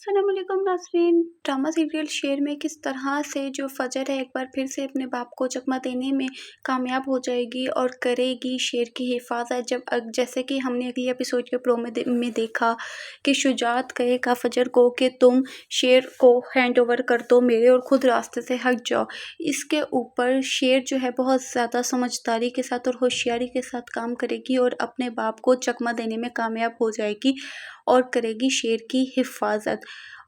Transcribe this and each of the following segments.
अस्सलाम वालेकुम नाज़रीन। ड्रामा सीरियल शेर में किस तरह से जो फ़जर है एक बार फिर से अपने बाप को चकमा देने में कामयाब हो जाएगी और करेगी शेर की हिफाज़त। जैसे कि हमने अगले एपिसोड के प्रोमो में देखा कि शुजात कहेगा फ़जर को कि तुम शेर को हैंड ओवर कर दो मेरे और ख़ुद रास्ते से हट जाओ। इसके ऊपर शेर जो है बहुत ज़्यादा समझदारी के साथ और होशियारी के साथ काम करेगी और अपने बाप को चकमा देने में कामयाब हो जाएगी और करेगी शेर की हिफाज़त।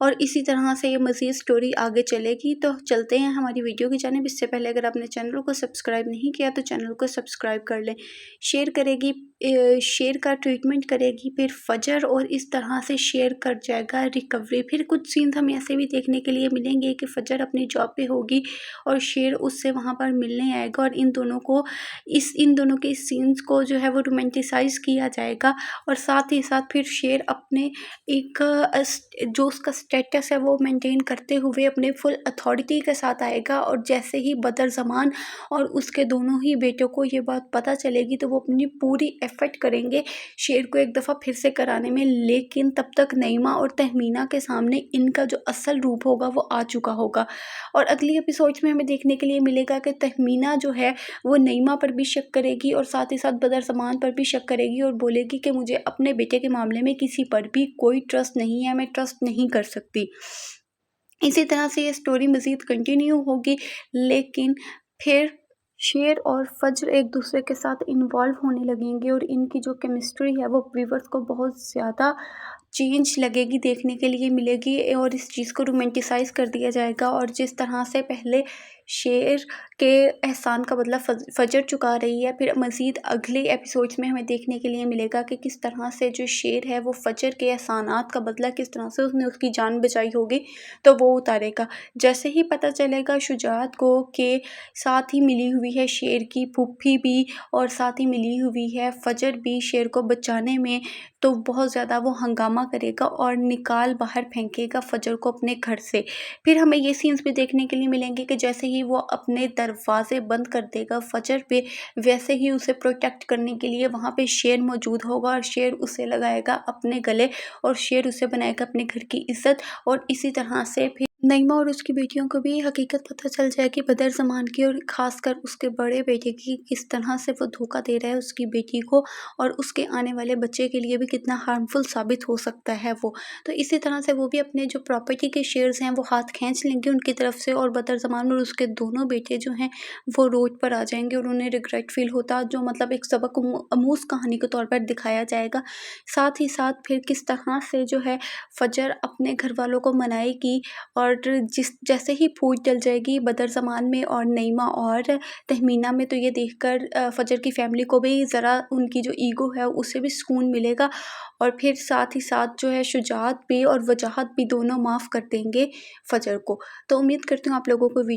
और इसी तरह से ये मज़ीद स्टोरी आगे चलेगी। तो चलते हैं हमारी वीडियो की जानिब। इससे पहले अगर आपने चैनल को सब्सक्राइब नहीं किया तो चैनल को सब्सक्राइब कर लें। शेर का ट्रीटमेंट करेगी फिर फ़जर और इस तरह से शेर कर जाएगा रिकवरी। फिर कुछ सीन्स हमें ऐसे भी देखने के लिए मिलेंगे कि फ़जर अपनी जॉब पे होगी और शेर उससे वहाँ पर मिलने आएगा और इन दोनों के सीन्स को जो है वो रोमांटिसाइज़ किया जाएगा। और साथ ही साथ फिर शेर अपने एक जो उसका स्टेटस है वो मेंटेन करते हुए अपने फुल अथॉरिटी के साथ आएगा। और जैसे ही बदर ज़मान और उसके दोनों ही बेटों को ये बात पता चलेगी तो वो अपनी पूरी एफर्ट करेंगे शेर को एक दफ़ा फिर से कराने में। लेकिन तब तक नईमा और तहमीना के सामने इनका जो असल रूप होगा वो आ चुका होगा। और अगली एपिसोड्स में हमें देखने के लिए मिलेगा कि तहमीना जो है वो नईमा पर भी शक करेगी और साथ ही साथ बदर ज़मान पर भी शक करेगी और बोलेगी कि मुझे अपने बेटे के मामले में किसी पर भी कोई ट्रस्ट नहीं है, मैं ट्रस्ट नहीं कर सकती। इसी तरह से ये स्टोरी मज़ीद कंटिन्यू होगी। लेकिन फिर शेर और फ़ज्र एक दूसरे के साथ इन्वॉल्व होने लगेंगे और इनकी जो केमिस्ट्री है वो व्यूअर्स को बहुत ज़्यादा चेंज लगेगी, देखने के लिए मिलेगी और इस चीज़ को रोमांटिसाइज़ कर दिया जाएगा। और जिस तरह से पहले शेर के एहसान का बदला फ़जर चुका रही है, फिर मज़ीद अगले एपिसोड्स में हमें देखने के लिए मिलेगा कि किस तरह से जो शेर है वो फ़जर के एहसानात का बदला किस तरह से उसने उसकी जान बचाई होगी तो वो उतारेगा। जैसे ही पता चलेगा शुजात को कि साथ ही मिली हुई है शेर की फूफी भी और साथ ही मिली हुई है फ़जर भी शेर को बचाने में, तो बहुत ज़्यादा वो हंगामा करेगा और निकाल बाहर फेंकेगा फ़जर को अपने घर से। फिर हमें ये सीन्स भी देखने के लिए मिलेंगे कि जैसे ही वो अपने दरवाज़े बंद कर देगा फ़जर पे, वैसे ही उसे प्रोटेक्ट करने के लिए वहाँ पे शेर मौजूद होगा और शेर उसे लगाएगा अपने गले और शेर उसे बनाएगा अपने घर की इज़्ज़त। और इसी तरह से फिर नईमा और उसकी बेटियों को भी हकीकत पता चल जाएगी बदर ज़मान की और ख़ासकर उसके बड़े बेटे की, किस तरह से वो धोखा दे रहा है उसकी बेटी को और उसके आने वाले बच्चे के लिए भी कितना हार्मफुल साबित हो सकता है वो। तो इसी तरह से वो भी अपने जो प्रॉपर्टी के शेयर्स हैं वो हाथ खींच लेंगे उनकी तरफ से और बदर ज़मान और उसके दोनों बेटे जो हैं वो रोड पर आ जाएंगे और उन्हें रिग्रेट फील होता, जो मतलब एक सबक आमूज़ कहानी के तौर पर दिखाया जाएगा। साथ ही साथ फिर किस तरह से जो है फ़जर अपने घर वालों को मनाएगी और जैसे ही फूट डल जाएगी बदर ज़मान में और नईमा और तहमीना में, तो ये देखकर फ़जर की फैमिली को भी ज़रा उनकी जो ईगो है उससे भी सुकून मिलेगा। और फिर साथ ही साथ जो है शुजात भी और वजाहत भी दोनों माफ़ कर देंगे फ़जर को। तो उम्मीद करती हूँ आप लोगों को वीडियो